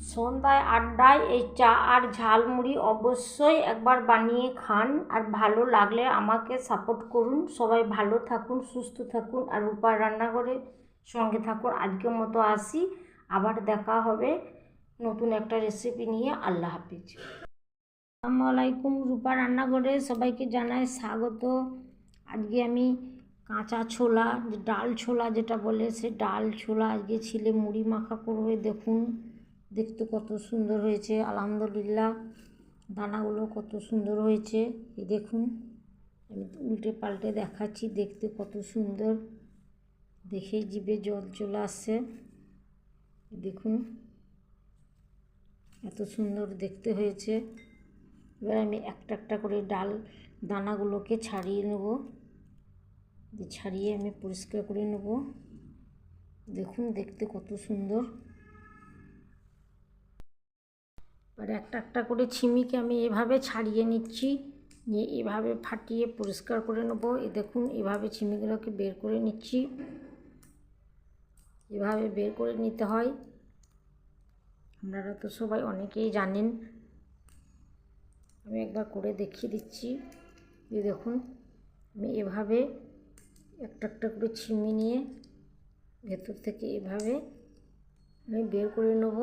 সন্ধ্যায় আড্ডায় এই চা আর ঝালমুড়ি অবশ্যই একবার বানিয়ে খান। আর ভালো লাগলে আমাকে সাপোর্ট করুন। সবাই ভালো থাকুন, সুস্থ থাকুন, আর রূপার রান্নাঘরের সঙ্গে থাকুন। আজকের মতো আসি, আবার দেখা হবে নতুন একটা রেসিপি নিয়ে। আল্লাহ হাফিজ। আসসালামু আলাইকুম, রূপা রান্নাঘরে সবাইকে জানাই স্বাগত। আজকে আমি কাঁচা ছোলা, ডাল ছোলা যেটা বলে, সে ডাল ছোলা আজকে ছিলে মুড়ি মাখা করবে। দেখুন দেখতে কত সুন্দর হয়েছে, আলহামদুলিল্লাহ। দানাগুলো কত সুন্দর হয়েছে, এই দেখুন। আমি উল্টে পাল্টে দেখাচ্ছি, দেখতে কত সুন্দর, দেখেই জিভে জল চলে আসছে। দেখুন এত সুন্দর দেখতে হয়েছে। এবার আমি একটা একটা করে ডাল দানাগুলোকে ছাড়িয়ে নেব, ছাড়িয়ে আমি পরিষ্কার করে নেব। দেখুন দেখতে কত সুন্দর। এবার একটা একটা করে ছিমিকে আমি এভাবে ছাড়িয়ে নিচ্ছি, নিয়ে এভাবে ফাটিয়ে পরিষ্কার করে নেব। দেখুন এভাবে ছিমিগুলোকে বের করে নিচ্ছি, এভাবে বের করে নিতে হয়। আপনারা তো সবাই অনেকেই জানেন, আমি একবার করে দেখিয়ে দিচ্ছি। এই দেখুন আমি এভাবে একটা একটা করে ছিমি নিয়ে ভেতর থেকে এভাবে আমি বের করে নেব।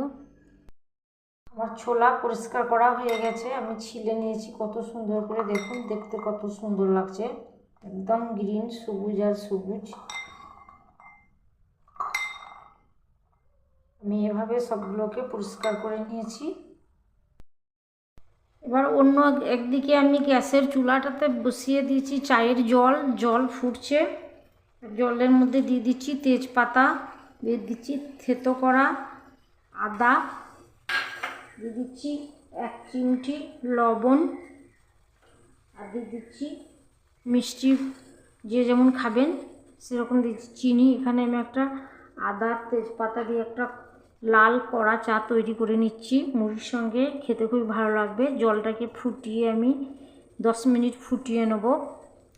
আমার ছোলা পরিষ্কার করা হয়ে গেছে, আমি ছিলে নিয়েছি কত সুন্দর করে। দেখুন দেখতে কত সুন্দর লাগছে, একদম গ্রিন, সবুজ আর সবুজ। আমি এভাবে সবগুলোকে পরিষ্কার করে নিয়েছি। এবার অন্য একদিকে আমি গ্যাসের চুলাটাতে বসিয়ে দিয়েছি চায়ের জল। জল ফুটছে, জলের মধ্যে দিয়ে দিচ্ছি তেজপাতা, দিয়ে দিচ্ছি থেতো করা আদা, দিয়ে দিচ্ছি 1 চিমটি লবণ, আর দিয়ে দিচ্ছি মিষ্টি, যে যেমন খাবেন সেরকম দিচ্ছি চিনি। এখানে আমি একটা আদা তেজপাতা দিয়ে একটা লাল কড়া চা তৈরি করে নিচ্ছি, মুড়ির সঙ্গে খেতে খুবই ভালো লাগবে। জলটাকে ফুটিয়ে আমি 10 মিনিট ফুটিয়ে নেব।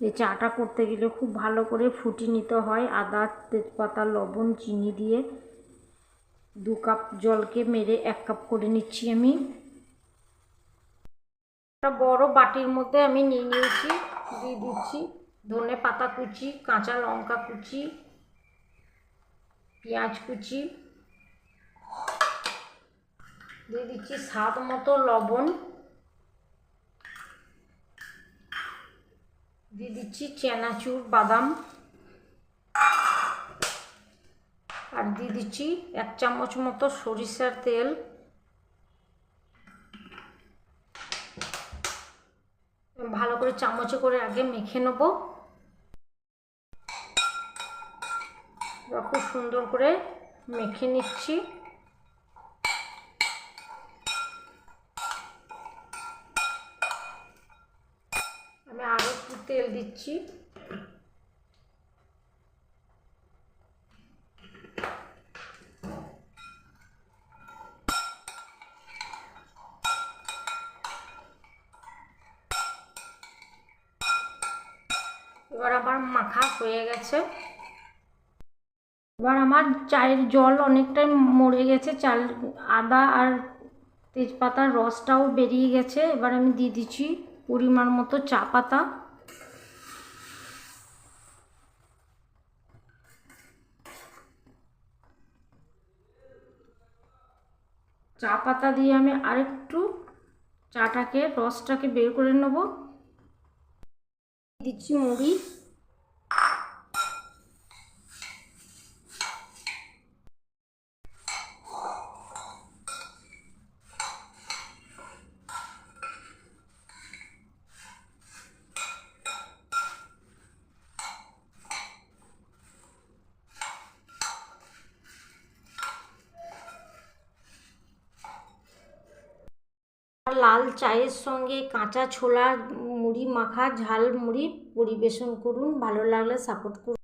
এই চাটা করতে গেলে খুব ভালো করে ফুটিয়ে নিতে হয়। আদা তেজপাতা লবণ চিনি দিয়ে 2 কাপ জলকে মেরে 1 কাপ করে নিচ্ছি আমি। একটা বড় বাটির মধ্যে আমি নিয়ে নিয়েছি, দিয়ে দিচ্ছি ধনে পাতা কুচি, কাঁচা লঙ্কা কুচি, পেঁয়াজ কুচি, দিয়ে দিচ্ছি স্বাদ মতো লবণ, দিয়ে দিচ্ছি চানাচুর বাদাম, আর দিয়ে দিচ্ছি 1 চামচ মতো সরিষার তেল। ভালো করে চামচে করে আগে মেখে নেব, খুব সুন্দর করে মেখে নিচ্ছি। আমি আরও একটু তেল দিচ্ছি। এবার আমার মাখা হয়ে গেছে। এবার আমার চায়ের জল অনেকটাই মরে গেছে, আদা আর তেজপাতার রসটাও বেরিয়ে গেছে। এবার আমি দিয়ে দিচ্ছি পরিমাণ মতো চা পাতা, চা পাতা দিয়ে আমি আরেকটু চাটাকে রসটাকে বের করে নেব। দিচ্ছি মুড়ি, লাল চায়ের সঙ্গে কাঁচা ছোলার মুড়ি মাখা ঝাল মুড়ি পরিবেশন করুন। ভালো লাগলে সাপোর্ট করুন।